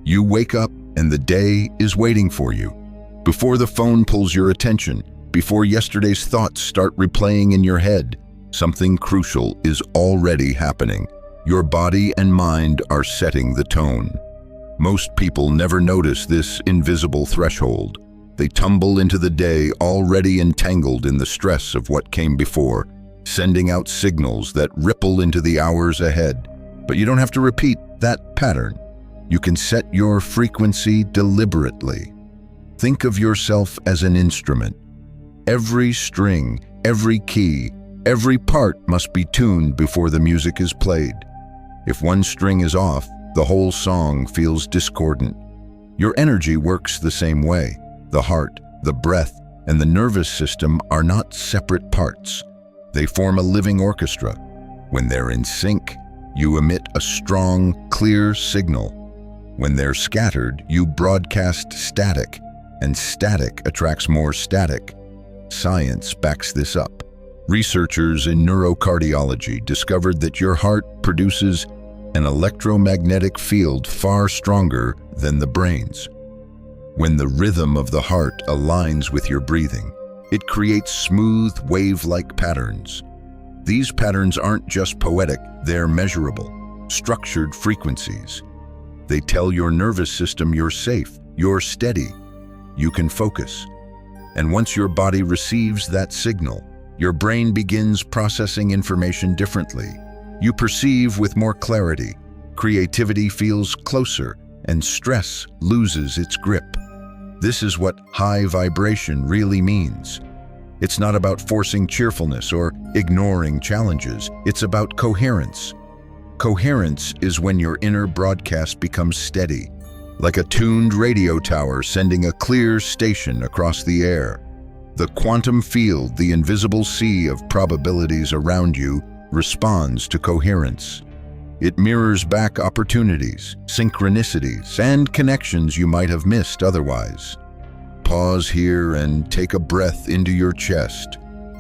You wake up and the day is waiting for you. Before the phone pulls your attention, before yesterday's thoughts start replaying in your head, something crucial is already happening. Your body and mind are setting the tone. Most people never notice this invisible threshold. They tumble into the day already entangled in the stress of what came before, sending out signals that ripple into the hours ahead. But you don't have to repeat that pattern. You can set your frequency deliberately. Think of yourself as an instrument. Every string, every key, every part must be tuned before the music is played. If one string is off, the whole song feels discordant. Your energy works the same way. The heart, the breath, and the nervous system are not separate parts. They form a living orchestra. When they're in sync, you emit a strong, clear signal. When they're scattered, you broadcast static, and static attracts more static. Science backs this up. Researchers in neurocardiology discovered that your heart produces an electromagnetic field far stronger than the brain's. When the rhythm of the heart aligns with your breathing, it creates smooth, wave-like patterns. These patterns aren't just poetic, they're measurable, structured frequencies. They tell your nervous system you're safe, you're steady, you can focus. And once your body receives that signal, your brain begins processing information differently. You perceive with more clarity, creativity feels closer, and stress loses its grip. This is what high vibration really means. It's not about forcing cheerfulness or ignoring challenges. It's about coherence. Coherence is when your inner broadcast becomes steady, like a tuned radio tower sending a clear station across the air. The quantum field, the invisible sea of probabilities around you, responds to coherence. It mirrors back opportunities, synchronicities, and connections you might have missed otherwise. Pause here and take a breath into your chest.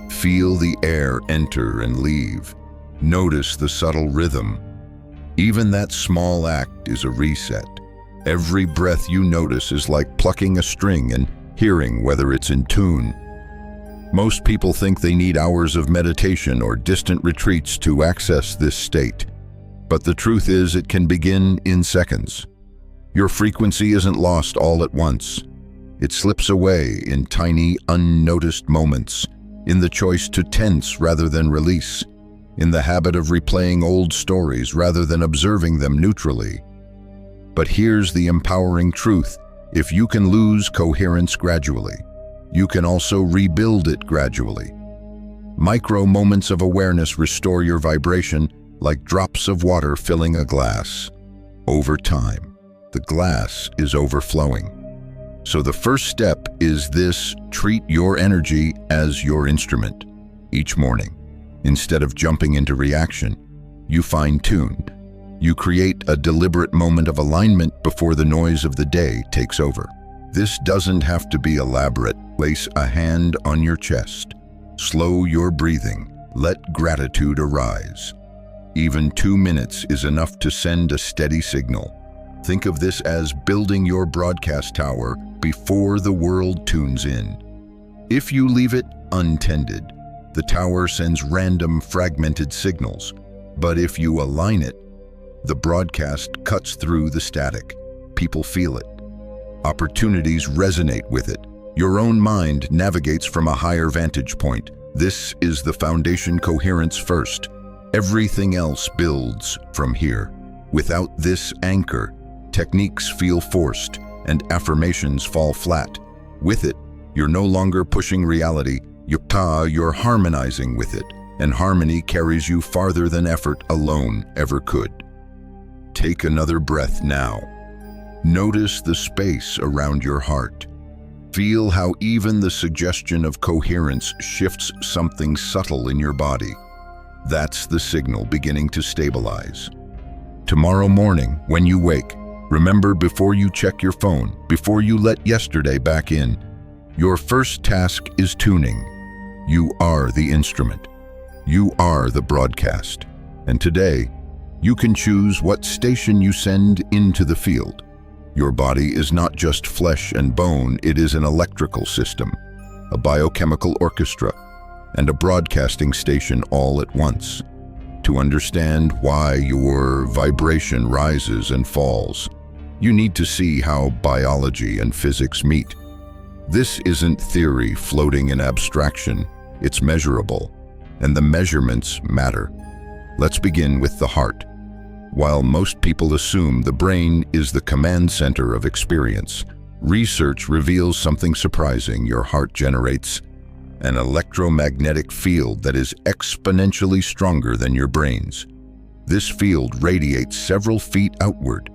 Feel the air enter and leave. Notice the subtle rhythm. Even that small act is a reset. Every breath you notice is like plucking a string and hearing whether it's in tune. Most people think they need hours of meditation or distant retreats to access this state. But the truth is, it can begin in seconds. Your frequency isn't lost all at once. It slips away in tiny, unnoticed moments, in the choice to tense rather than release, in the habit of replaying old stories rather than observing them neutrally. But here's the empowering truth. If you can lose coherence gradually, you can also rebuild it gradually. Micro moments of awareness restore your vibration like drops of water filling a glass. Over time, the glass is overflowing. So the first step is this: treat your energy as your instrument. Each morning, instead of jumping into reaction, you fine-tune. You create a deliberate moment of alignment before the noise of the day takes over. This doesn't have to be elaborate. Place a hand on your chest. Slow your breathing. Let gratitude arise. Even 2 minutes is enough to send a steady signal. Think of this as building your broadcast tower before the world tunes in. If you leave it untended, the tower sends random fragmented signals. But if you align it, the broadcast cuts through the static. People feel it. Opportunities resonate with it. Your own mind navigates from a higher vantage point. This is the foundation: coherence first. Everything else builds from here. Without this anchor, techniques feel forced and affirmations fall flat. With it, you're no longer pushing reality, you're harmonizing with it, and harmony carries you farther than effort alone ever could. Take another breath now. Notice the space around your heart. Feel how even the suggestion of coherence shifts something subtle in your body. That's the signal beginning to stabilize. Tomorrow morning, when you wake, remember, before you check your phone, before you let yesterday back in, your first task is tuning. You are the instrument. You are the broadcast. And today, you can choose what station you send into the field. Your body is not just flesh and bone, it is an electrical system, a biochemical orchestra, and a broadcasting station all at once. To understand why your vibration rises and falls, you need to see how biology and physics meet. This isn't theory floating in abstraction, it's measurable, and the measurements matter. Let's begin with the heart. While most people assume the brain is the command center of experience, research reveals something surprising. Your heart generates an electromagnetic field that is exponentially stronger than your brain's. This field radiates several feet outward,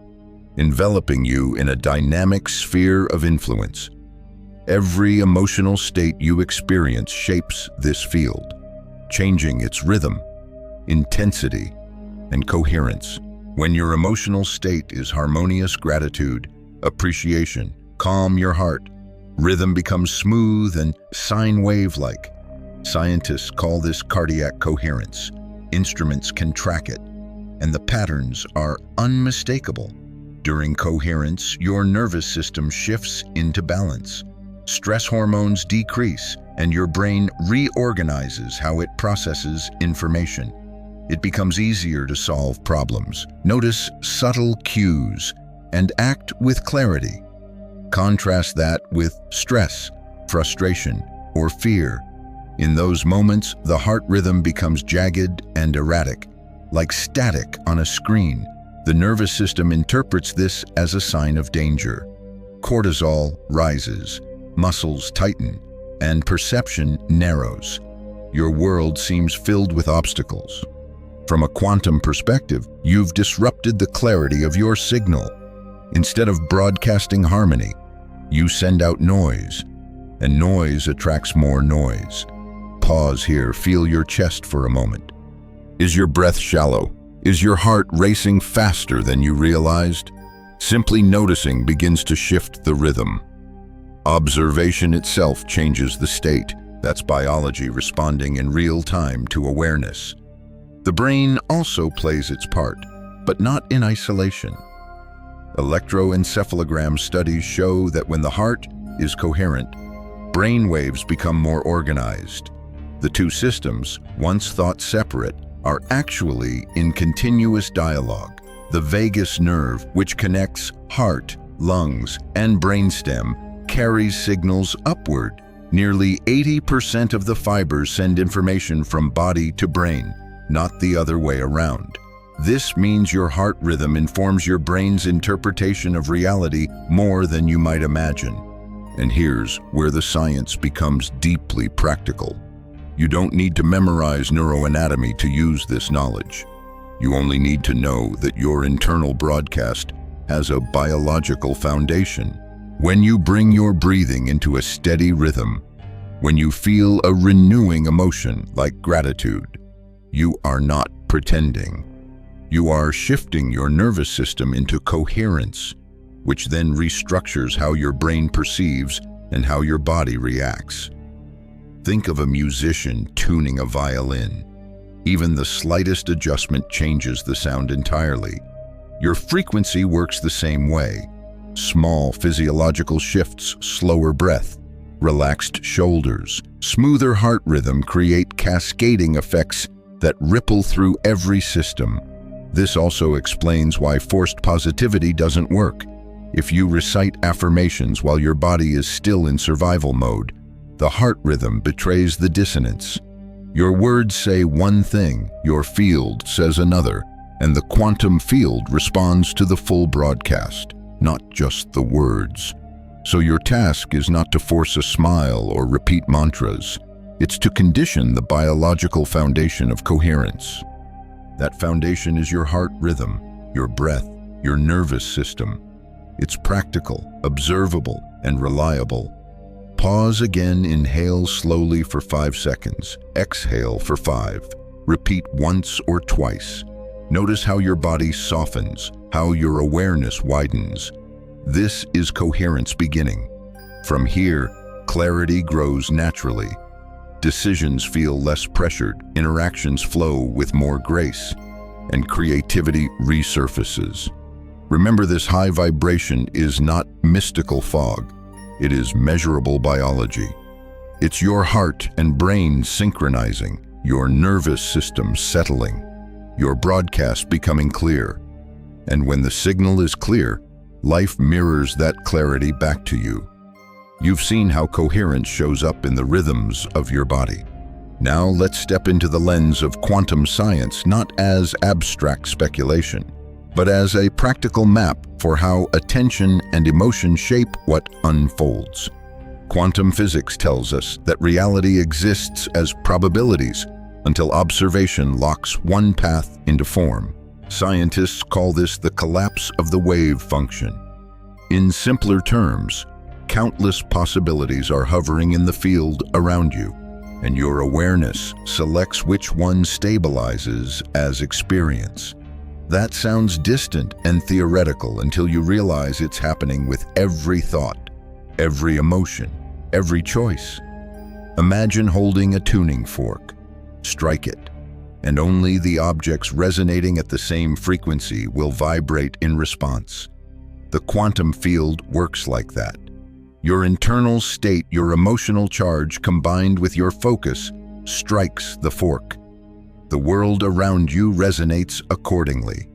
enveloping you in a dynamic sphere of influence. Every emotional state you experience shapes this field, changing its rhythm, intensity, and coherence. When your emotional state is harmonious, gratitude, appreciation, calm your heart, rhythm becomes smooth and sine wave-like. Scientists call this cardiac coherence. Instruments can track it, and the patterns are unmistakable. During coherence, your nervous system shifts into balance. Stress hormones decrease, and your brain reorganizes how it processes information. It becomes easier to solve problems, notice subtle cues, and act with clarity. Contrast that with stress, frustration, or fear. In those moments, the heart rhythm becomes jagged and erratic, like static on a screen. The nervous system interprets this as a sign of danger. Cortisol rises, muscles tighten, and perception narrows. Your world seems filled with obstacles. From a quantum perspective, you've disrupted the clarity of your signal. Instead of broadcasting harmony, you send out noise, and noise attracts more noise. Pause here, feel your chest for a moment. Is your breath shallow? Is your heart racing faster than you realized? Simply noticing begins to shift the rhythm. Observation itself changes the state. That's biology responding in real time to awareness. The brain also plays its part, but not in isolation. Electroencephalogram studies show that when the heart is coherent, brain waves become more organized. The two systems, once thought separate, are actually in continuous dialogue. The vagus nerve, which connects heart, lungs, and brainstem, carries signals upward. Nearly 80% of the fibers send information from body to brain, not the other way around. This means your heart rhythm informs your brain's interpretation of reality more than you might imagine. And here's where the science becomes deeply practical. You don't need to memorize neuroanatomy to use this knowledge. You only need to know that your internal broadcast has a biological foundation. When you bring your breathing into a steady rhythm, when you feel a renewing emotion like gratitude, you are not pretending. You are shifting your nervous system into coherence, which then restructures how your brain perceives and how your body reacts. Think of a musician tuning a violin. Even the slightest adjustment changes the sound entirely. Your frequency works the same way. Small physiological shifts, slower breath, relaxed shoulders, smoother heart rhythm create cascading effects that ripple through every system. This also explains why forced positivity doesn't work. If you recite affirmations while your body is still in survival mode, the heart rhythm betrays the dissonance. Your words say one thing, your field says another, and the quantum field responds to the full broadcast, not just the words. So your task is not to force a smile or repeat mantras. It's to condition the biological foundation of coherence. That foundation is your heart rhythm, your breath, your nervous system. It's practical, observable, and reliable. Pause again, inhale slowly for 5 seconds, exhale for 5. Repeat once or twice. Notice how your body softens, how your awareness widens. This is coherence beginning. From here, clarity grows naturally. Decisions feel less pressured, interactions flow with more grace, and creativity resurfaces. Remember, this high vibration is not mystical fog. It is measurable biology. It's your heart and brain synchronizing, your nervous system settling, your broadcast becoming clear. And when the signal is clear, life mirrors that clarity back to you. You've seen how coherence shows up in the rhythms of your body. Now let's step into the lens of quantum science, not as abstract speculation, but as a practical map for how attention and emotion shape what unfolds. Quantum physics tells us that reality exists as probabilities until observation locks one path into form. Scientists call this the collapse of the wave function. In simpler terms, countless possibilities are hovering in the field around you, and your awareness selects which one stabilizes as experience. That sounds distant and theoretical until you realize it's happening with every thought, every emotion, every choice. Imagine holding a tuning fork. Strike it, and only the objects resonating at the same frequency will vibrate in response. The quantum field works like that. Your internal state, your emotional charge combined with your focus, strikes the fork. The world around you resonates accordingly.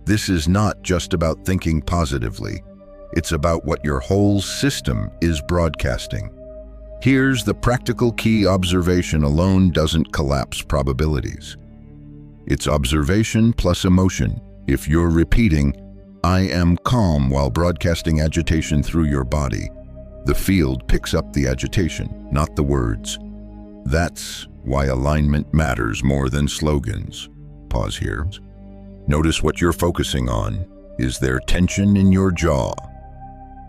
This is not just about thinking positively. It's about what your whole system is broadcasting. Here's the practical key: observation alone doesn't collapse probabilities. It's observation plus emotion. If you're repeating, "I am calm," while broadcasting agitation through your body, the field picks up the agitation, not the words. That's why alignment matters more than slogans. Pause here. Notice what you're focusing on. Is there tension in your jaw?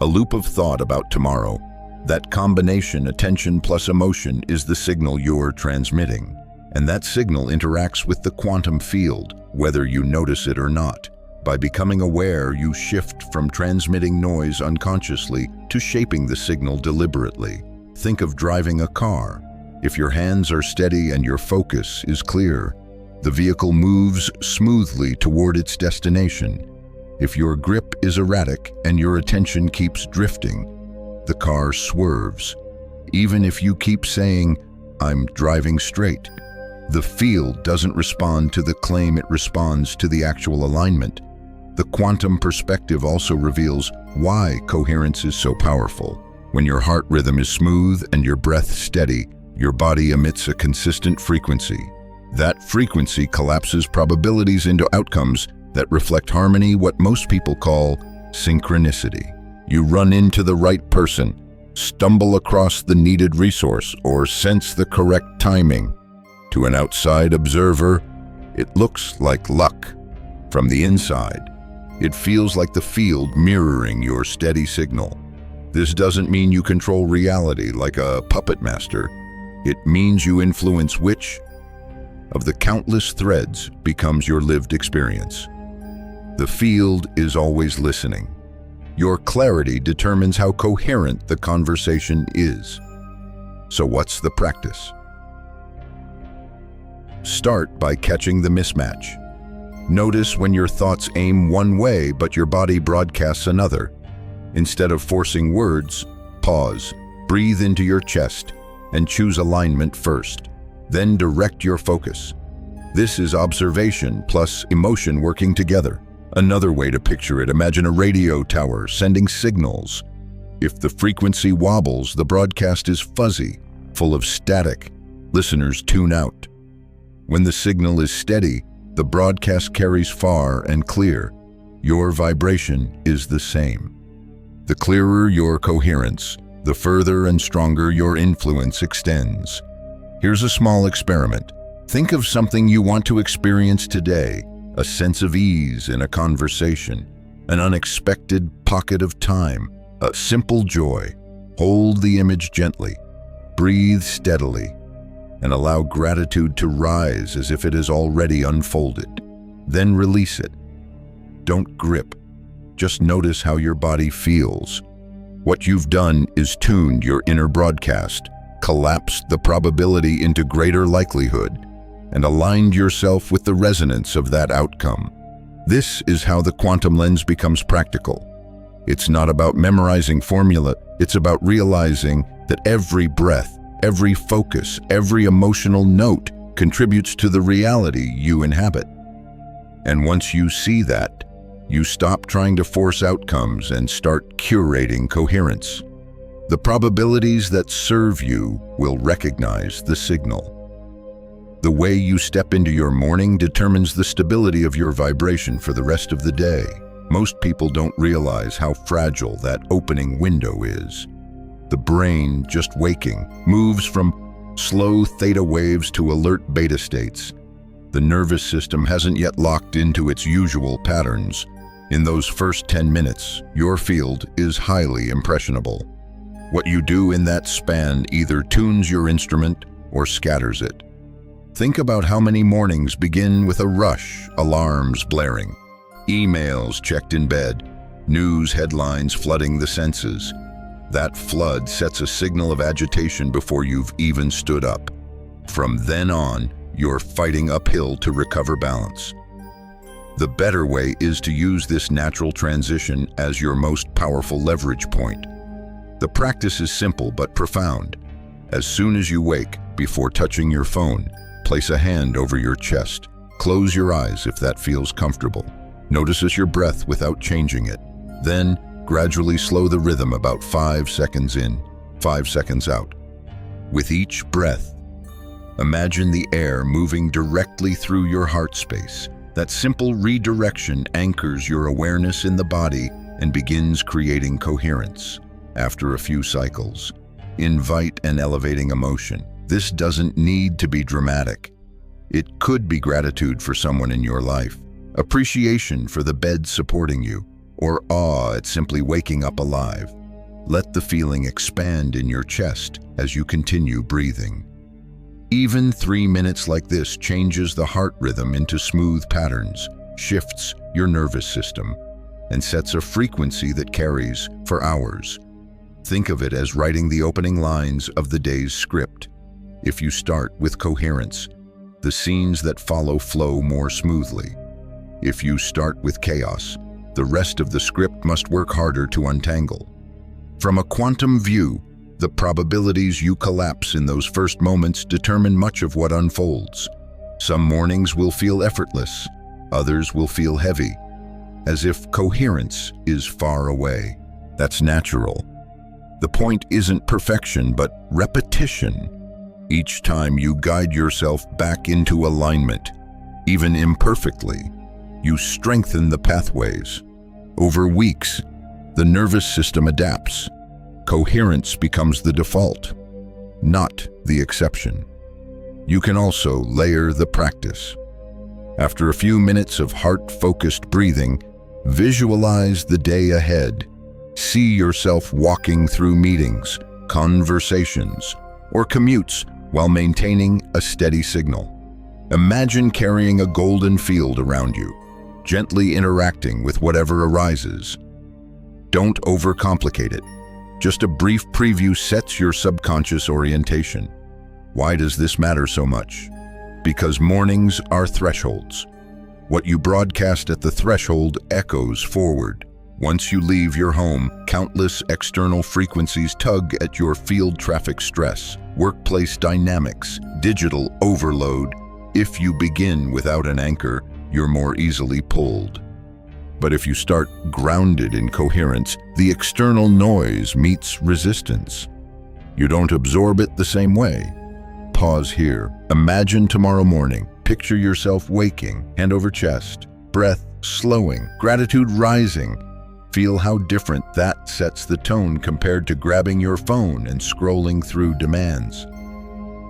A loop of thought about tomorrow. That combination, attention plus emotion, is the signal you're transmitting. And that signal interacts with the quantum field, whether you notice it or not. By becoming aware, you shift from transmitting noise unconsciously to shaping the signal deliberately. Think of driving a car. If your hands are steady and your focus is clear, the vehicle moves smoothly toward its destination. If your grip is erratic and your attention keeps drifting, the car swerves. Even if you keep saying, "I'm driving straight," the field doesn't respond to the claim, it responds to the actual alignment. The quantum perspective also reveals why coherence is so powerful. When your heart rhythm is smooth and your breath steady, your body emits a consistent frequency. That frequency collapses probabilities into outcomes that reflect harmony, what most people call synchronicity. You run into the right person, stumble across the needed resource, or sense the correct timing. To an outside observer, it looks like luck. From the inside, it feels like the field mirroring your steady signal. This doesn't mean you control reality like a puppet master. It means you influence which of the countless threads becomes your lived experience. The field is always listening. Your clarity determines how coherent the conversation is. So what's the practice? Start by catching the mismatch. Notice when your thoughts aim one way but your body broadcasts another. Instead of forcing words, pause, breathe into your chest, and choose alignment first. Then direct your focus. This is observation plus emotion working together. Another way to picture it, imagine a radio tower sending signals. If the frequency wobbles, the broadcast is fuzzy, full of static. Listeners tune out. When the signal is steady, the broadcast carries far and clear. Your vibration is the same. The clearer your coherence, the further and stronger your influence extends. Here's a small experiment. Think of something you want to experience today, a sense of ease in a conversation, an unexpected pocket of time, a simple joy. Hold the image gently, breathe steadily, and allow gratitude to rise as if it has already unfolded. Then release it. Don't grip. Just notice how your body feels. What you've done is tuned your inner broadcast, collapsed the probability into greater likelihood, and aligned yourself with the resonance of that outcome. This is how the quantum lens becomes practical. It's not about memorizing formula, it's about realizing that every breath, every focus, every emotional note contributes to the reality you inhabit. And once you see that, you stop trying to force outcomes and start curating coherence. The probabilities that serve you will recognize the signal. The way you step into your morning determines the stability of your vibration for the rest of the day. Most people don't realize how fragile that opening window is. The brain, just waking, moves from slow theta waves to alert beta states. The nervous system hasn't yet locked into its usual patterns. In those first 10 minutes, your field is highly impressionable. What you do in that span either tunes your instrument or scatters it. Think about how many mornings begin with a rush, alarms blaring, emails checked in bed, news headlines flooding the senses. That flood sets a signal of agitation before you've even stood up. From then on, you're fighting uphill to recover balance. The better way is to use this natural transition as your most powerful leverage point. The practice is simple but profound. As soon as you wake, before touching your phone, place a hand over your chest. Close your eyes if that feels comfortable. Notice your breath without changing it. Then, gradually slow the rhythm about 5 seconds in, 5 seconds out. With each breath, imagine the air moving directly through your heart space. That simple redirection anchors your awareness in the body and begins creating coherence. After a few cycles, invite an elevating emotion. This doesn't need to be dramatic. It could be gratitude for someone in your life, appreciation for the bed supporting you, or awe at simply waking up alive. Let the feeling expand in your chest as you continue breathing. Even 3 minutes like this changes the heart rhythm into smooth patterns, shifts your nervous system, and sets a frequency that carries for hours. Think of it as writing the opening lines of the day's script. If you start with coherence, the scenes that follow flow more smoothly. If you start with chaos, the rest of the script must work harder to untangle. From a quantum view, the probabilities you collapse in those first moments determine much of what unfolds. Some mornings will feel effortless, others will feel heavy, as if coherence is far away. That's natural. The point isn't perfection, but repetition. Each time you guide yourself back into alignment, even imperfectly, you strengthen the pathways. Over weeks, the nervous system adapts. Coherence becomes the default, not the exception. You can also layer the practice. After a few minutes of heart-focused breathing, visualize the day ahead. See yourself walking through meetings, conversations, or commutes while maintaining a steady signal. Imagine carrying a golden field around you, gently interacting with whatever arises. Don't overcomplicate it. Just a brief preview sets your subconscious orientation. Why does this matter so much? Because mornings are thresholds. What you broadcast at the threshold echoes forward. Once you leave your home, countless external frequencies tug at your field traffic stress, workplace dynamics, digital overload. If you begin without an anchor, you're more easily pulled. But if you start grounded in coherence, the external noise meets resistance. You don't absorb it the same way. Pause here. Imagine tomorrow morning. Picture yourself waking, hand over chest, breath slowing, gratitude rising. Feel how different that sets the tone compared to grabbing your phone and scrolling through demands.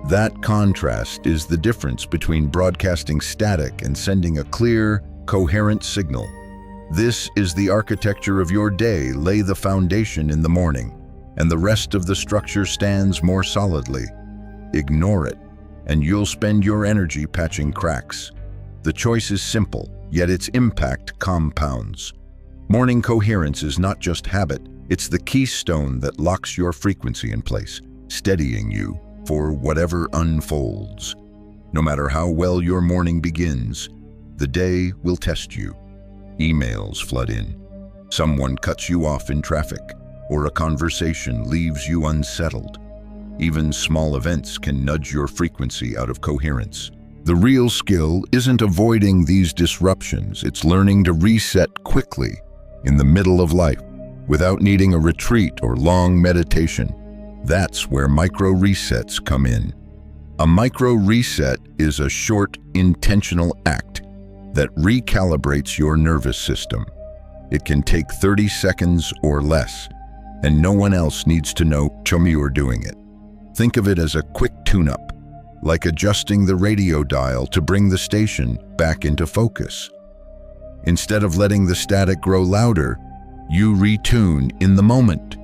That contrast is the difference between broadcasting static and sending a clear, coherent signal. This is the architecture of your day. Lay the foundation in the morning, and the rest of the structure stands more solidly. Ignore it, and you'll spend your energy patching cracks. The choice is simple, yet its impact compounds. Morning coherence is not just habit, it's the keystone that locks your frequency in place, steadying you for whatever unfolds. No matter how well your morning begins, the day will test you. Emails flood in. Someone cuts you off in traffic, or a conversation leaves you unsettled. Even small events can nudge your frequency out of coherence. The real skill isn't avoiding these disruptions, it's learning to reset quickly in the middle of life without needing a retreat or long meditation. That's where micro resets come in. A micro reset is a short, intentional act that recalibrates your nervous system. It can take 30 seconds or less, and no one else needs to know you're doing it. Think of it as a quick tune-up, like adjusting the radio dial to bring the station back into focus. Instead of letting the static grow louder, you retune in the moment.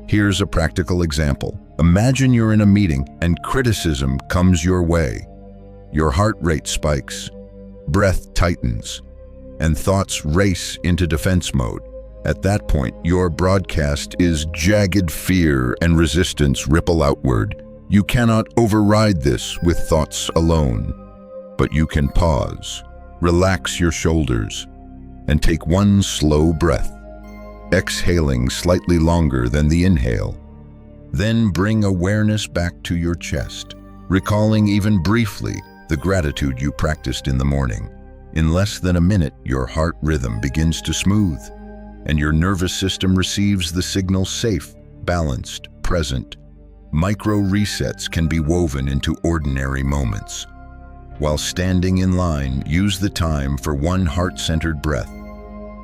Here's a practical example. Imagine you're in a meeting and criticism comes your way. Your heart rate spikes, breath tightens, and thoughts race into defense mode. At that point, your broadcast is jagged fear and resistance ripple outward. You cannot override this with thoughts alone, but you can pause, relax your shoulders, and take one slow breath, exhaling slightly longer than the inhale. Then bring awareness back to your chest, recalling even briefly the gratitude you practiced in the morning. In less than a minute, your heart rhythm begins to smooth, and your nervous system receives the signal safe, balanced, present. Micro resets can be woven into ordinary moments. While standing in line, use the time for one heart-centered breath.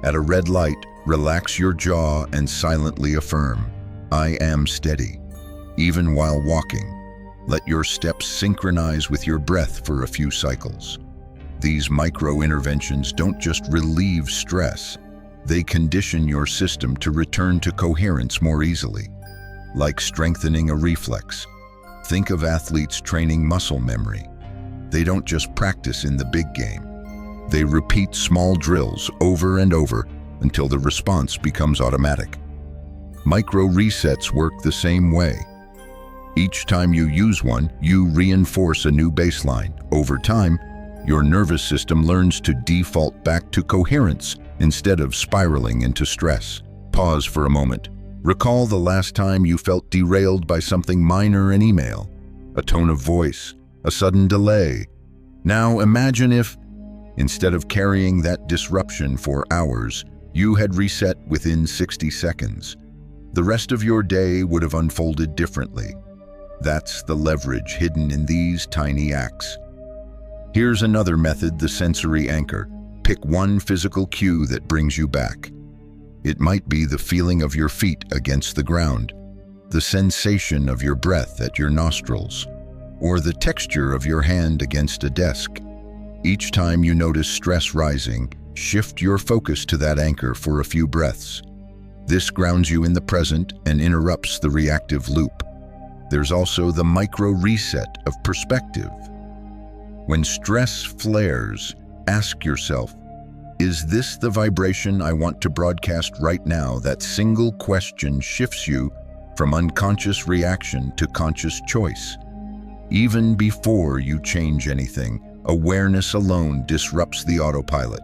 At a red light, relax your jaw and silently affirm, "I am steady." Even while walking, let your steps synchronize with your breath for a few cycles. These micro-interventions don't just relieve stress, they condition your system to return to coherence more easily. Like strengthening a reflex. Think of athletes training muscle memory. They don't just practice in the big game. They repeat small drills over and over until the response becomes automatic. Micro resets work the same way. Each time you use one, you reinforce a new baseline. Over time, your nervous system learns to default back to coherence instead of spiraling into stress. Pause for a moment. Recall the last time you felt derailed by something minor in email, a tone of voice, a sudden delay. Now imagine if, instead of carrying that disruption for hours, you had reset within 60 seconds. The rest of your day would have unfolded differently. That's the leverage hidden in these tiny acts. Here's another method, the sensory anchor. Pick one physical cue that brings you back. It might be the feeling of your feet against the ground, the sensation of your breath at your nostrils, or the texture of your hand against a desk. Each time you notice stress rising, shift your focus to that anchor for a few breaths. This grounds you in the present and interrupts the reactive loop. There's also the micro reset of perspective. When stress flares, ask yourself, is this the vibration I want to broadcast right now? That single question shifts you from unconscious reaction to conscious choice. Even before you change anything, awareness alone disrupts the autopilot.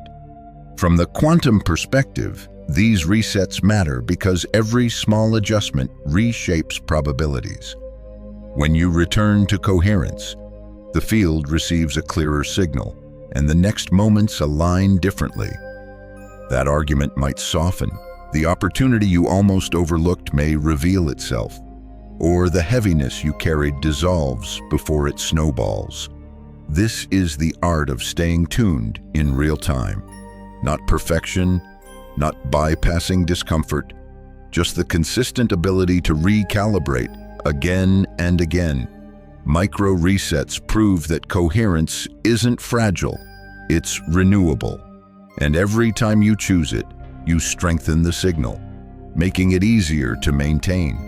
From the quantum perspective, these resets matter because every small adjustment reshapes probabilities. When you return to coherence, the field receives a clearer signal, and the next moments align differently. That argument might soften. The opportunity you almost overlooked may reveal itself, or the heaviness you carried dissolves before it snowballs. This is the art of staying tuned in real time. Not perfection, not bypassing discomfort, just the consistent ability to recalibrate again and again. Micro resets prove that coherence isn't fragile, it's renewable. And every time you choose it, you strengthen the signal, making it easier to maintain.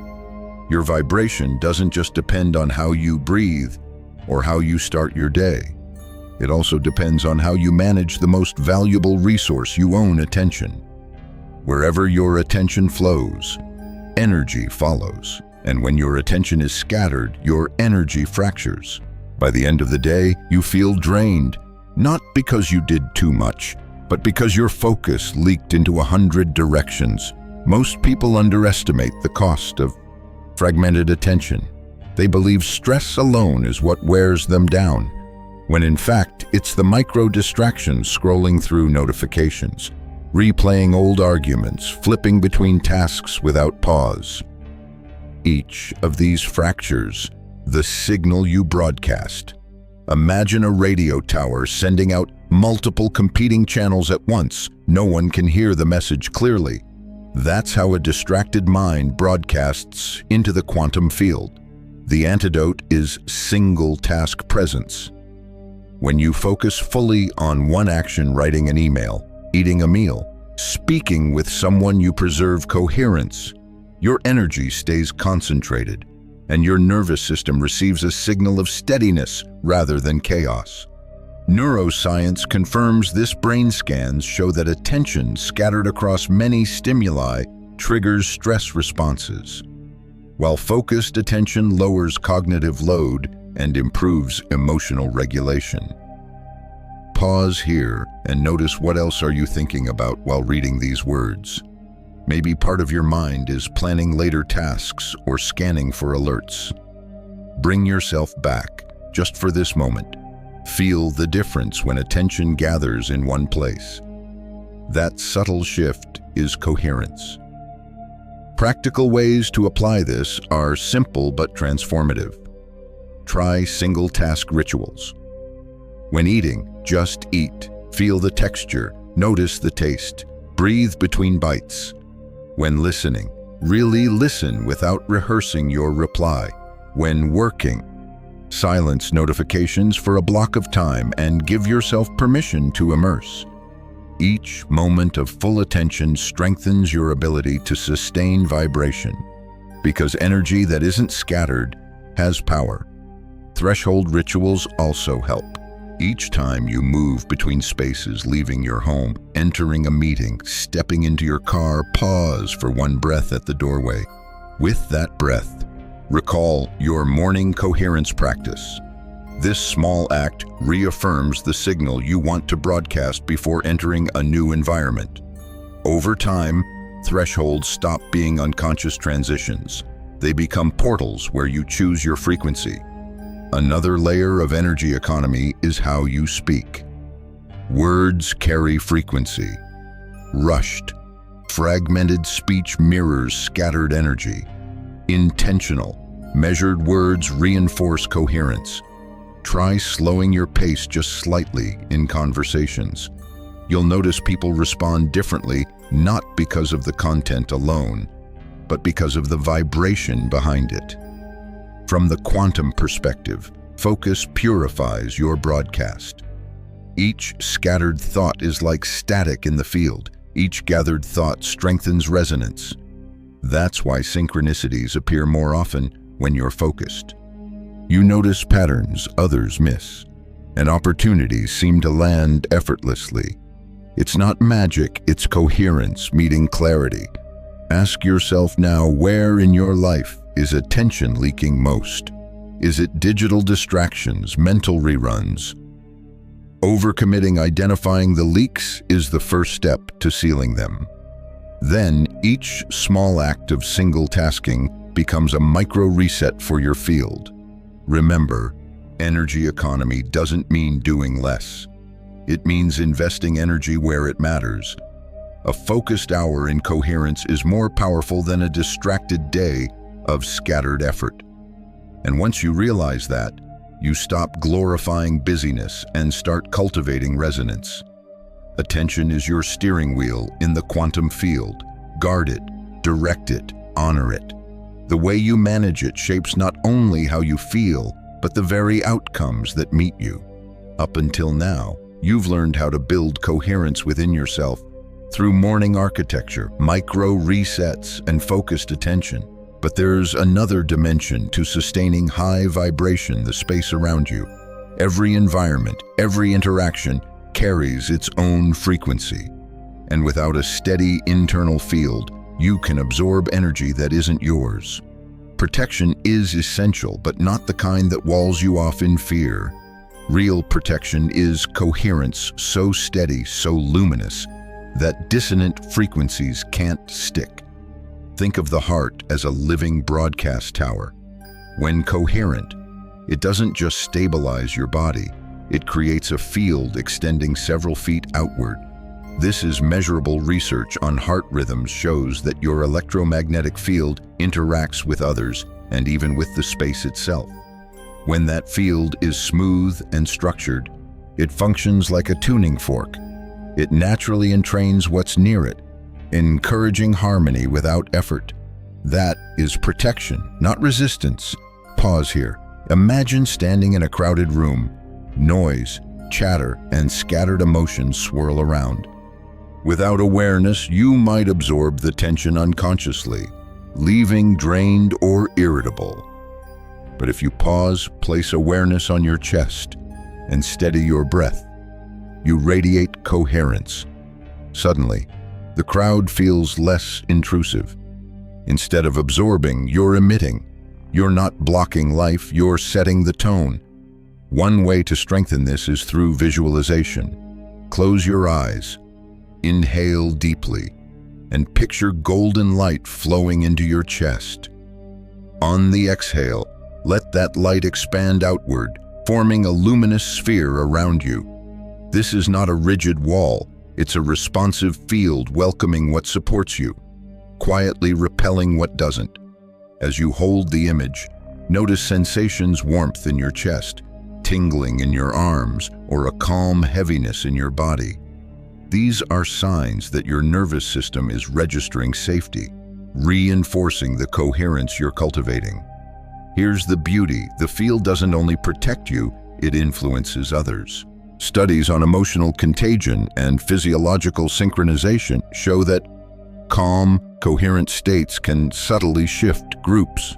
Your vibration doesn't just depend on how you breathe or how you start your day. It also depends on how you manage the most valuable resource you own, attention. Wherever your attention flows, energy follows. And when your attention is scattered, your energy fractures. By the end of the day, you feel drained, not because you did too much, but because your focus leaked into 100 directions. Most people underestimate the cost of fragmented attention. They believe stress alone is what wears them down, when in fact it's the micro-distractions scrolling through notifications, replaying old arguments, flipping between tasks without pause. Each of these fractures the signal you broadcast. Imagine a radio tower sending out multiple competing channels at once. No one can hear the message clearly. That's how a distracted mind broadcasts into the quantum field. The antidote is single-task presence. When you focus fully on one action, writing an email, eating a meal, speaking with someone, you preserve coherence. Your energy stays concentrated, and your nervous system receives a signal of steadiness rather than chaos. Neuroscience confirms this. Brain scans show that attention scattered across many stimuli triggers stress responses, while focused attention lowers cognitive load and improves emotional regulation. Pause here and notice, what else are you thinking about while reading these words? Maybe part of your mind is planning later tasks or scanning for alerts. Bring yourself back, just for this moment. Feel the difference when attention gathers in one place. That subtle shift is coherence. Practical ways to apply this are simple but transformative. Try single-task rituals. When eating, just eat. Feel the texture, notice the taste, breathe between bites. When listening, really listen without rehearsing your reply. When working, silence notifications for a block of time and give yourself permission to immerse. Each moment of full attention strengthens your ability to sustain vibration, because energy that isn't scattered has power. Threshold rituals also help. Each time you move between spaces, leaving your home, entering a meeting, stepping into your car, pause for one breath at the doorway. With that breath, recall your morning coherence practice. This small act reaffirms the signal you want to broadcast before entering a new environment. Over time, thresholds stop being unconscious transitions. They become portals where you choose your frequency. Another layer of energy economy is how you speak. Words carry frequency. Rushed, fragmented speech mirrors scattered energy. Intentional, measured words reinforce coherence. Try slowing your pace just slightly in conversations. You'll notice people respond differently, not because of the content alone, but because of the vibration behind it. From the quantum perspective, focus purifies your broadcast. Each scattered thought is like static in the field. Each gathered thought strengthens resonance. That's why synchronicities appear more often when you're focused. You notice patterns others miss, and opportunities seem to land effortlessly. It's not magic, it's coherence meeting clarity. Ask yourself now, where in your life is attention leaking most? Is it digital distractions, mental reruns? Overcommitting. Identifying the leaks is the first step to sealing them. Then, each small act of single tasking becomes a micro reset for your field. Remember, energy economy doesn't mean doing less. It means investing energy where it matters. A focused hour in coherence is more powerful than a distracted day of scattered effort. And once you realize that, you stop glorifying busyness and start cultivating resonance. Attention is your steering wheel in the quantum field. Guard it, direct it, honor it. The way you manage it shapes not only how you feel, but the very outcomes that meet you. Up until now, you've learned how to build coherence within yourself through morning architecture, micro resets, and focused attention. But there's another dimension to sustaining high vibration: the space around you. Every environment, every interaction carries its own frequency. And without a steady internal field, you can absorb energy that isn't yours. Protection is essential, but not the kind that walls you off in fear. Real protection is coherence so steady, so luminous, that dissonant frequencies can't stick. Think of the heart as a living broadcast tower. When coherent, it doesn't just stabilize your body, it creates a field extending several feet outward. This is measurable research on heart rhythms shows that your electromagnetic field interacts with others and even with the space itself. When that field is smooth and structured, it functions like a tuning fork. It naturally entrains what's near it, encouraging harmony without effort. That is protection, not resistance. Pause here. Imagine standing in a crowded room. Noise, chatter, and scattered emotions swirl around. Without awareness, you might absorb the tension unconsciously, leaving drained or irritable. But if you pause, place awareness on your chest, and steady your breath, you radiate coherence. Suddenly, the crowd feels less intrusive. Instead of absorbing, you're emitting. You're not blocking life, you're setting the tone. One way to strengthen this is through visualization. Close your eyes, inhale deeply, and picture golden light flowing into your chest. On the exhale, let that light expand outward, forming a luminous sphere around you. This is not a rigid wall, it's a responsive field welcoming what supports you, quietly repelling what doesn't. As you hold the image, notice sensations: warmth in your chest, tingling in your arms, or a calm heaviness in your body. These are signs that your nervous system is registering safety, reinforcing the coherence you're cultivating. Here's the beauty: the field doesn't only protect you, it influences others. Studies on emotional contagion and physiological synchronization show that calm, coherent states can subtly shift groups.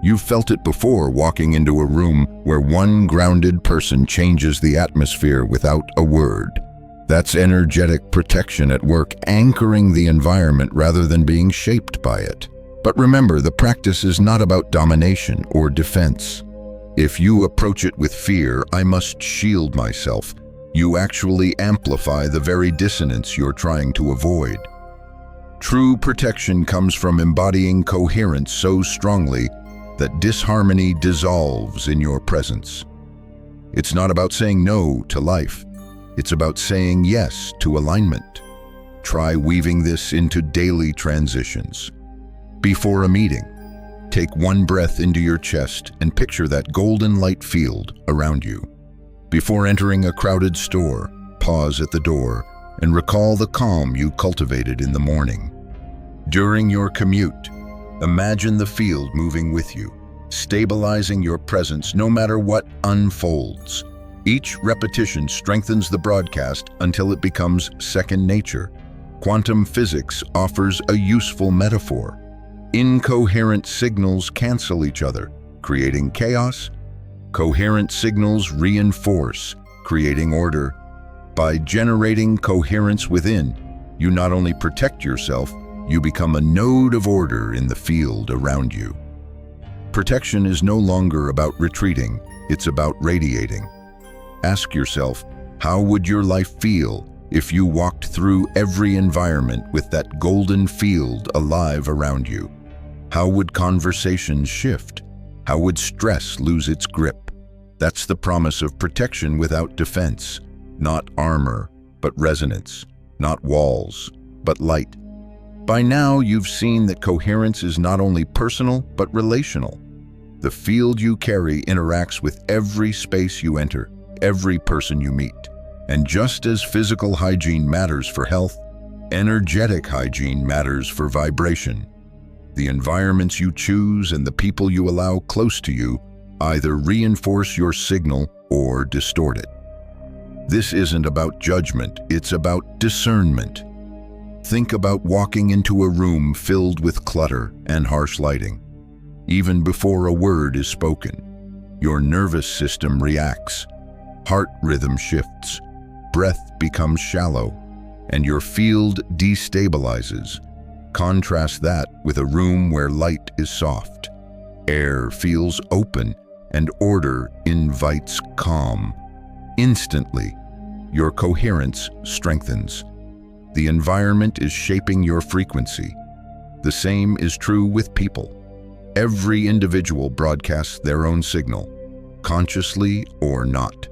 You've felt it before, walking into a room where one grounded person changes the atmosphere without a word. That's energetic protection at work, anchoring the environment rather than being shaped by it. But remember, the practice is not about domination or defense. If you approach it with fear, "I must shield myself," you actually amplify the very dissonance you're trying to avoid. True protection comes from embodying coherence so strongly that disharmony dissolves in your presence. It's not about saying no to life. It's about saying yes to alignment. Try weaving this into daily transitions. Before a meeting, take one breath into your chest and picture that golden light field around you. Before entering a crowded store, pause at the door and recall the calm you cultivated in the morning. During your commute, imagine the field moving with you, stabilizing your presence no matter what unfolds. Each repetition strengthens the broadcast until it becomes second nature. Quantum physics offers a useful metaphor. Incoherent signals cancel each other, creating chaos. Coherent signals reinforce, creating order. By generating coherence within, you not only protect yourself, you become a node of order in the field around you. Protection is no longer about retreating, it's about radiating. Ask yourself, how would your life feel if you walked through every environment with that golden field alive around you? How would conversations shift? How would stress lose its grip? That's the promise of protection without defense. Not armor, but resonance. Not walls, but light. By now, you've seen that coherence is not only personal, but relational. The field you carry interacts with every space you enter, every person you meet. And just as physical hygiene matters for health, energetic hygiene matters for vibration. The environments you choose and the people you allow close to you either reinforce your signal or distort it. This isn't about judgment, it's about discernment. Think about walking into a room filled with clutter and harsh lighting. Even before a word is spoken, your nervous system reacts. Heart rhythm shifts, breath becomes shallow, and your field destabilizes. Contrast that with a room where light is soft. Air feels open, and order invites calm. Instantly, your coherence strengthens. The environment is shaping your frequency. The same is true with people. Every individual broadcasts their own signal, consciously or not.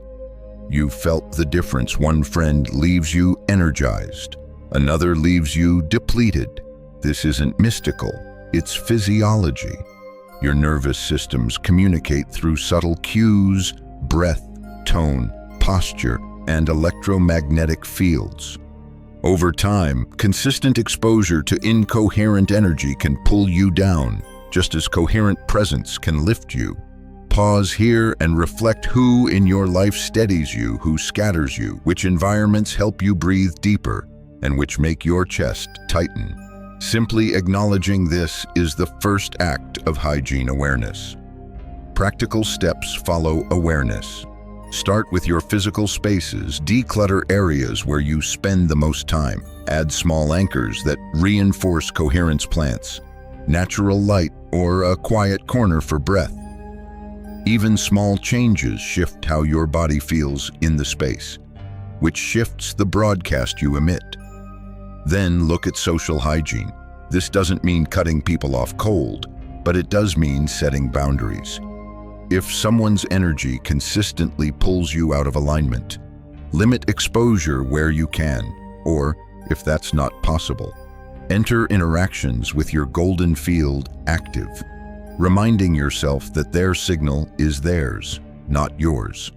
You felt the difference. One friend leaves you energized. Another leaves you depleted. This isn't mystical, it's physiology. Your nervous systems communicate through subtle cues, breath, tone, posture, and electromagnetic fields. Over time, consistent exposure to incoherent energy can pull you down, just as coherent presence can lift you. Pause here and reflect who in your life steadies you, who scatters you, which environments help you breathe deeper, and which make your chest tighten. Simply acknowledging this is the first act of hygiene awareness. Practical steps follow awareness. Start with your physical spaces, declutter areas where you spend the most time. Add small anchors that reinforce coherence plants, natural light, or a quiet corner for breath. Even small changes shift how your body feels in the space, which shifts the broadcast you emit. Then look at social hygiene. This doesn't mean cutting people off cold, but it does mean setting boundaries. If someone's energy consistently pulls you out of alignment, limit exposure where you can, or, if that's not possible, enter interactions with your golden field active, reminding yourself that their signal is theirs, not yours.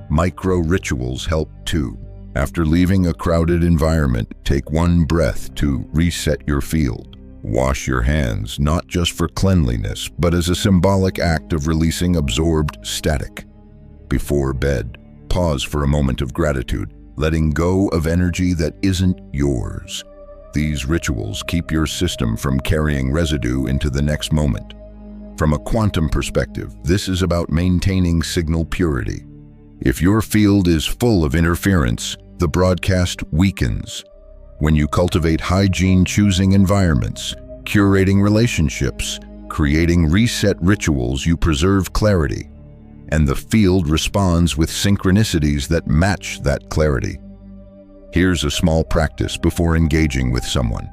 Micro rituals help too. After leaving a crowded environment, take one breath to reset your field. Wash your hands, not just for cleanliness, but as a symbolic act of releasing absorbed static. Before bed, pause for a moment of gratitude, letting go of energy that isn't yours. These rituals keep your system from carrying residue into the next moment. From a quantum perspective, this is about maintaining signal purity. If your field is full of interference, the broadcast weakens. When you cultivate hygiene-choosing environments, curating relationships, creating reset rituals, you preserve clarity, and the field responds with synchronicities that match that clarity. Here's a small practice before engaging with someone.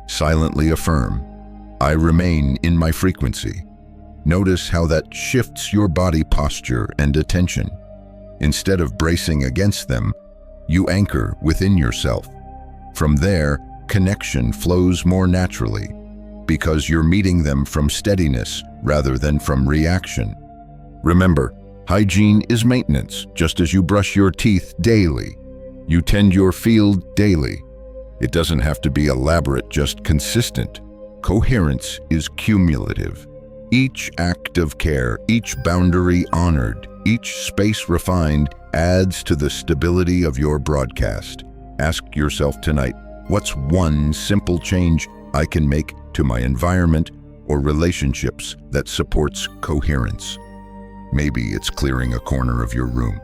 Silently affirm, "I remain in my frequency." Notice how that shifts your body posture and attention. Instead of bracing against them, you anchor within yourself. From there, connection flows more naturally, because you're meeting them from steadiness rather than from reaction. Remember, hygiene is maintenance, just as you brush your teeth daily. You tend your field daily. It doesn't have to be elaborate, just consistent. Coherence is cumulative. Each act of care, each boundary honored, each space refined adds to the stability of your broadcast. Ask yourself tonight, what's one simple change I can make to my environment or relationships that supports coherence? Maybe it's clearing a corner of your room.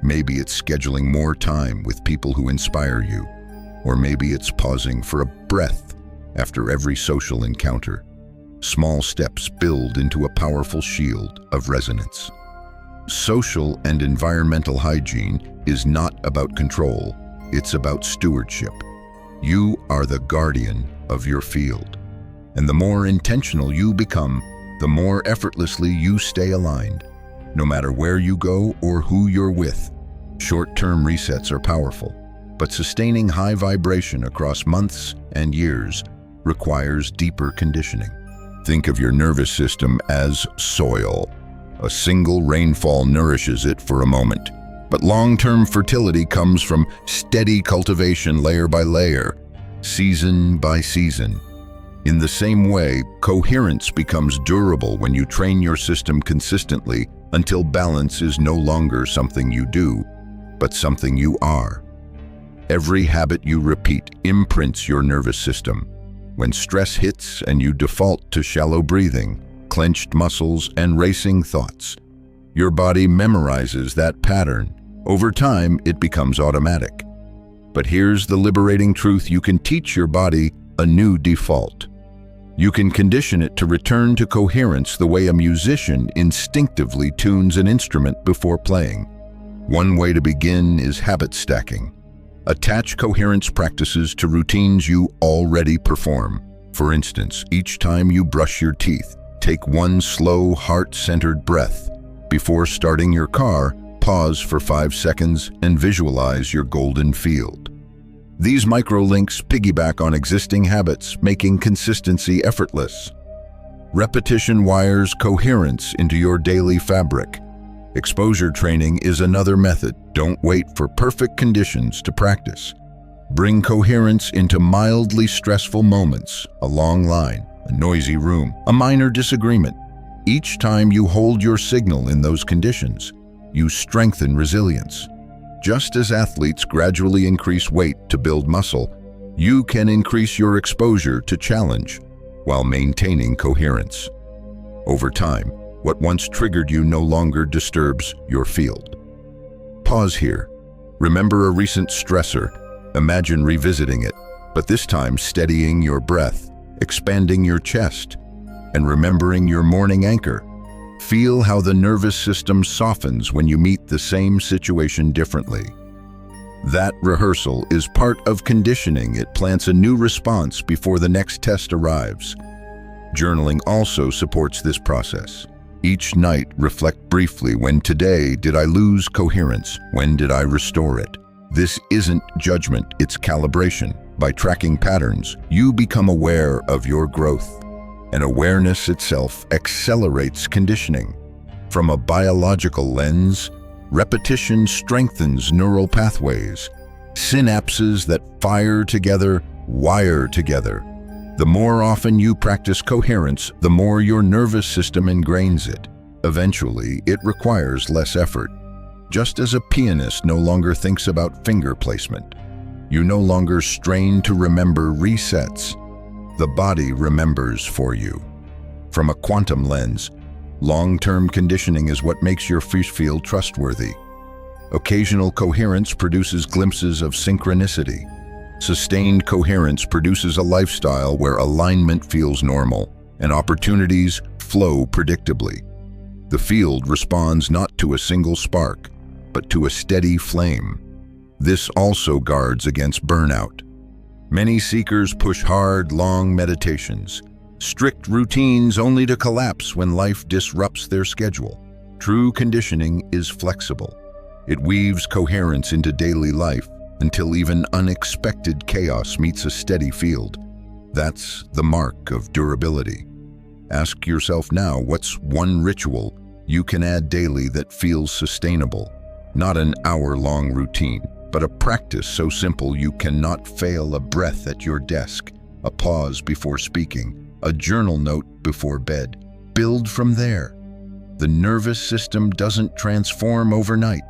Maybe it's scheduling more time with people who inspire you. Or maybe it's pausing for a breath after every social encounter. Small steps build into a powerful shield of resonance. Social and environmental hygiene is not about control, it's about stewardship. You are the guardian of your field. And the more intentional you become, the more effortlessly you stay aligned, no matter where you go or who you're with. Short-term resets are powerful, but sustaining high vibration across months and years requires deeper conditioning. Think of your nervous system as soil. A single rainfall nourishes it for a moment, but long-term fertility comes from steady cultivation layer by layer, season by season. In the same way, coherence becomes durable when you train your system consistently until balance is no longer something you do, but something you are. Every habit you repeat imprints your nervous system. When stress hits and you default to shallow breathing, clenched muscles, and racing thoughts, your body memorizes that pattern. Over time, it becomes automatic. But here's the liberating truth: you can teach your body a new default. You can condition it to return to coherence the way a musician instinctively tunes an instrument before playing. One way to begin is habit stacking. Attach coherence practices to routines you already perform. For instance, each time you brush your teeth, take one slow, heart-centered breath. Before starting your car, pause for 5 seconds and visualize your golden field. These micro-links piggyback on existing habits, making consistency effortless. Repetition wires coherence into your daily fabric. Exposure training is another method. Don't wait for perfect conditions to practice. Bring coherence into mildly stressful moments, a long line, a noisy room, a minor disagreement. Each time you hold your signal in those conditions, you strengthen resilience. Just as athletes gradually increase weight to build muscle, you can increase your exposure to challenge while maintaining coherence. Over time, what once triggered you no longer disturbs your field. Pause here. Remember a recent stressor. Imagine revisiting it, but this time steadying your breath, expanding your chest, and remembering your morning anchor. Feel how the nervous system softens when you meet the same situation differently. That rehearsal is part of conditioning. It plants a new response before the next test arrives. Journaling also supports this process. Each night, reflect briefly. When today did I lose coherence? When did I restore it? This isn't judgment, it's calibration. By tracking patterns, you become aware of your growth. And awareness itself accelerates conditioning. From a biological lens, repetition strengthens neural pathways. Synapses that fire together, wire together. The more often you practice coherence, the more your nervous system ingrains it. Eventually, it requires less effort. Just as a pianist no longer thinks about finger placement, you no longer strain to remember resets. The body remembers for you. From a quantum lens, long-term conditioning is what makes your fish feel trustworthy. Occasional coherence produces glimpses of synchronicity. Sustained coherence produces a lifestyle where alignment feels normal and opportunities flow predictably. The field responds not to a single spark, but to a steady flame. This also guards against burnout. Many seekers push hard, long meditations, strict routines only to collapse when life disrupts their schedule. True conditioning is flexible. It weaves coherence into daily life until even unexpected chaos meets a steady field. That's the mark of durability. Ask yourself now, what's one ritual you can add daily that feels sustainable? Not an hour-long routine, but a practice so simple you cannot fail. A breath at your desk, a pause before speaking, a journal note before bed. Build from there. The nervous system doesn't transform overnight,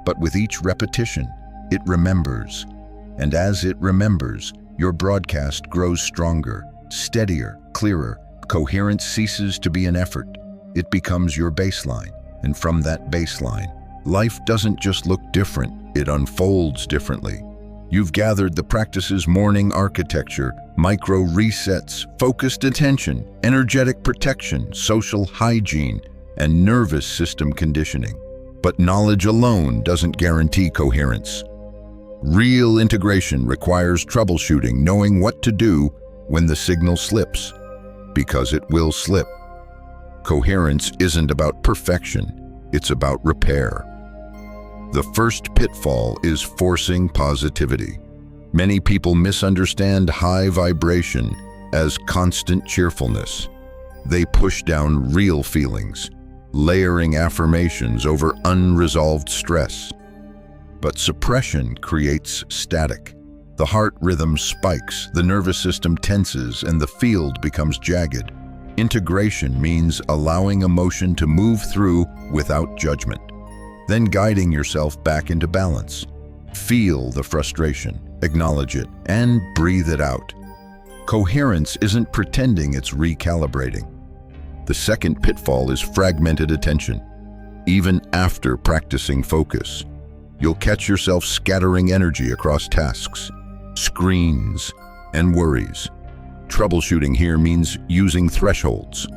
but with each repetition, it remembers. And as it remembers, your broadcast grows stronger, steadier, clearer. Coherence ceases to be an effort. It becomes your baseline. And from that baseline, life doesn't just look different, it unfolds differently. You've gathered the practices: morning architecture, micro resets, focused attention, energetic protection, social hygiene, and nervous system conditioning. But knowledge alone doesn't guarantee coherence. Real integration requires troubleshooting, knowing what to do when the signal slips, because it will slip. Coherence isn't about perfection, it's about repair. The first pitfall is forcing positivity. Many people misunderstand high vibration as constant cheerfulness. They push down real feelings, layering affirmations over unresolved stress. But suppression creates static. The heart rhythm spikes, the nervous system tenses, and the field becomes jagged. Integration means allowing emotion to move through without judgment, then guiding yourself back into balance. Feel the frustration, acknowledge it, and breathe it out. Coherence isn't pretending, it's recalibrating. The second pitfall is fragmented attention. Even after practicing focus, you'll catch yourself scattering energy across tasks, screens, and worries. Troubleshooting here means using thresholds.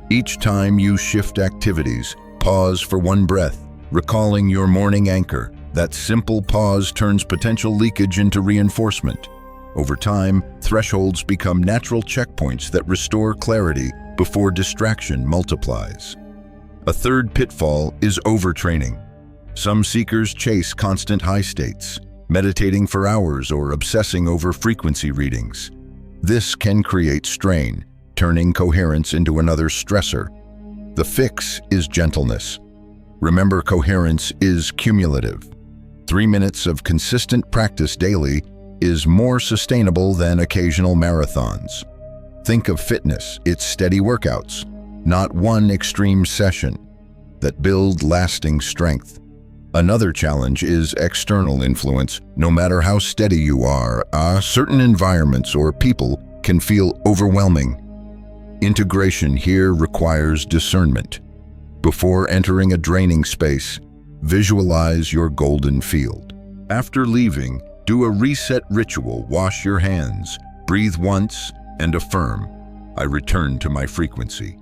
Each time you shift activities, pause for one breath, recalling your morning anchor. That simple pause turns potential leakage into reinforcement. Over time, thresholds become natural checkpoints that restore clarity before distraction multiplies. A third pitfall is overtraining. Some seekers chase constant high states, meditating for hours or obsessing over frequency readings. This can create strain, turning coherence into another stressor. The fix is gentleness. Remember, coherence is cumulative. 3 minutes of consistent practice daily is more sustainable than occasional marathons. Think of fitness, it's steady workouts, not one extreme session, that build lasting strength. Another challenge is external influence. No matter how steady you are, certain environments or people can feel overwhelming. Integration here requires discernment. Before entering a draining space, visualize your golden field. After leaving, do a reset ritual. Wash your hands, breathe once, and affirm, "I return to my frequency."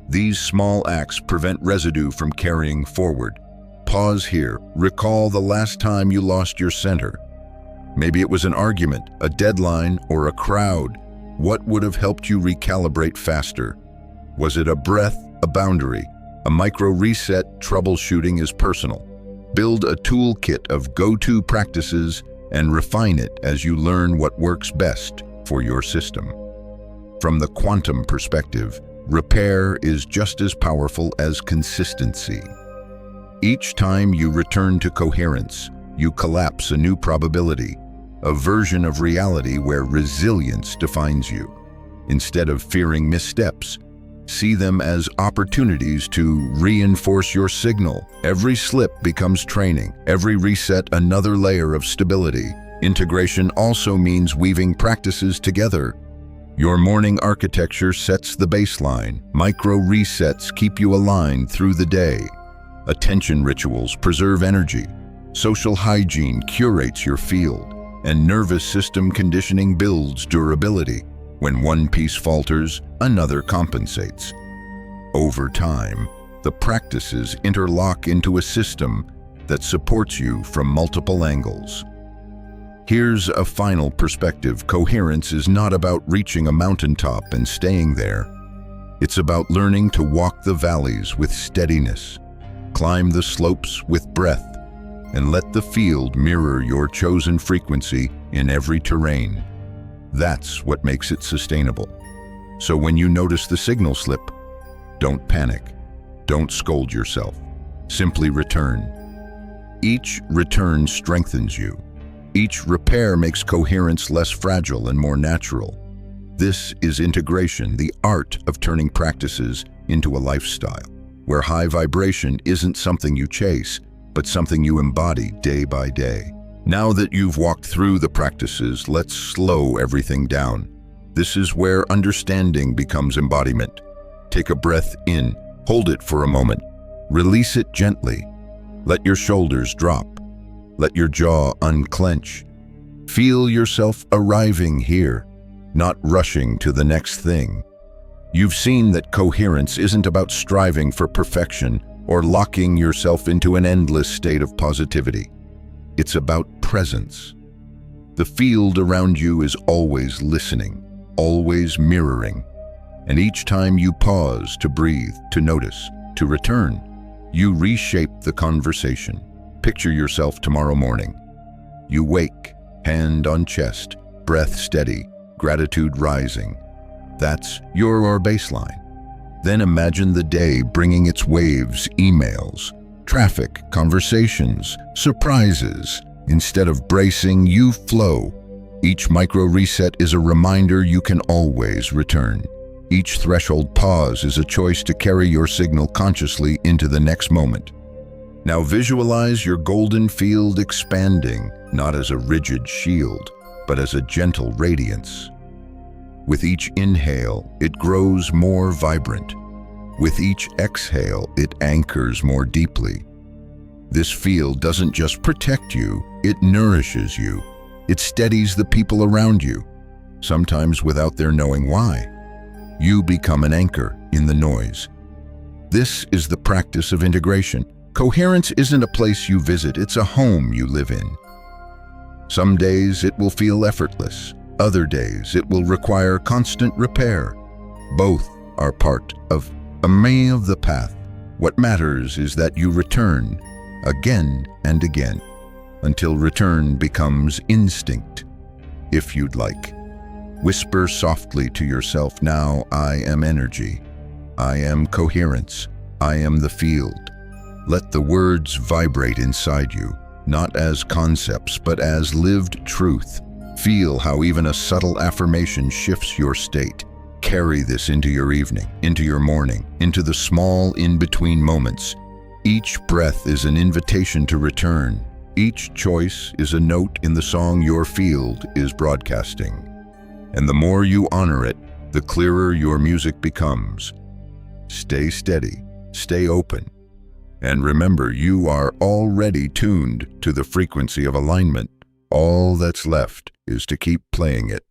These small acts prevent residue from carrying forward. Pause here. Recall the last time you lost your center. Maybe it was an argument, a deadline, or a crowd. What would have helped you recalibrate faster? Was it a breath, a boundary, a micro reset? Troubleshooting is personal. Build a toolkit of go-to practices and refine it as you learn what works best for your system. From the quantum perspective, repair is just as powerful as consistency. Each time you return to coherence, you collapse a new probability, a version of reality where resilience defines you. Instead of fearing missteps, see them as opportunities to reinforce your signal. Every slip becomes training, every reset another layer of stability. Integration also means weaving practices together. Your morning architecture sets the baseline. Micro resets keep you aligned through the day. Attention rituals preserve energy. Social hygiene curates your field. And nervous system conditioning builds durability. When one piece falters, another compensates. Over time, the practices interlock into a system that supports you from multiple angles. Here's a final perspective. Coherence is not about reaching a mountaintop and staying there. It's about learning to walk the valleys with steadiness, climb the slopes with breath, and let the field mirror your chosen frequency in every terrain. That's what makes it sustainable. So when you notice the signal slip, don't panic. Don't scold yourself. Simply return. Each return strengthens you. Each repair makes coherence less fragile and more natural. This is integration, the art of turning practices into a lifestyle, where high vibration isn't something you chase, but something you embody day by day. Now that you've walked through the practices, let's slow everything down. This is where understanding becomes embodiment. Take a breath in, hold it for a moment, release it gently. Let your shoulders drop. Let your jaw unclench. Feel yourself arriving here, not rushing to the next thing. You've seen that coherence isn't about striving for perfection or locking yourself into an endless state of positivity. It's about presence. The field around you is always listening, always mirroring. And each time you pause to breathe, to notice, to return, you reshape the conversation. Picture yourself tomorrow morning. You wake, hand on chest, breath steady, gratitude rising. That's your baseline. Then imagine the day bringing its waves, emails, traffic, conversations, surprises. Instead of bracing, you flow. Each micro reset is a reminder you can always return. Each threshold pause is a choice to carry your signal consciously into the next moment. Now visualize your golden field expanding, not as a rigid shield, but as a gentle radiance. With each inhale, it grows more vibrant. With each exhale, it anchors more deeply. This field doesn't just protect you, it nourishes you. It steadies the people around you. sometimes without their knowing why. You become an anchor in the noise. This is the practice of integration. Coherence isn't a place you visit, it's a home you live in. Some days it will feel effortless. Other days it will require constant repair. Both are part of the path. What matters is that you return again and again until return becomes instinct. If you'd like, whisper softly to yourself now, I am energy. I am coherence. I am the field. Let the words vibrate inside you, not as concepts, but as lived truth. Feel how even a subtle affirmation shifts your state. Carry this into your evening, into your morning, into the small in-between moments. Each breath is an invitation to return. Each choice is a note in the song your field is broadcasting. And the more you honor it, the clearer your music becomes. Stay steady, stay open, and remember you are already tuned to the frequency of alignment. All that's left is to keep playing it.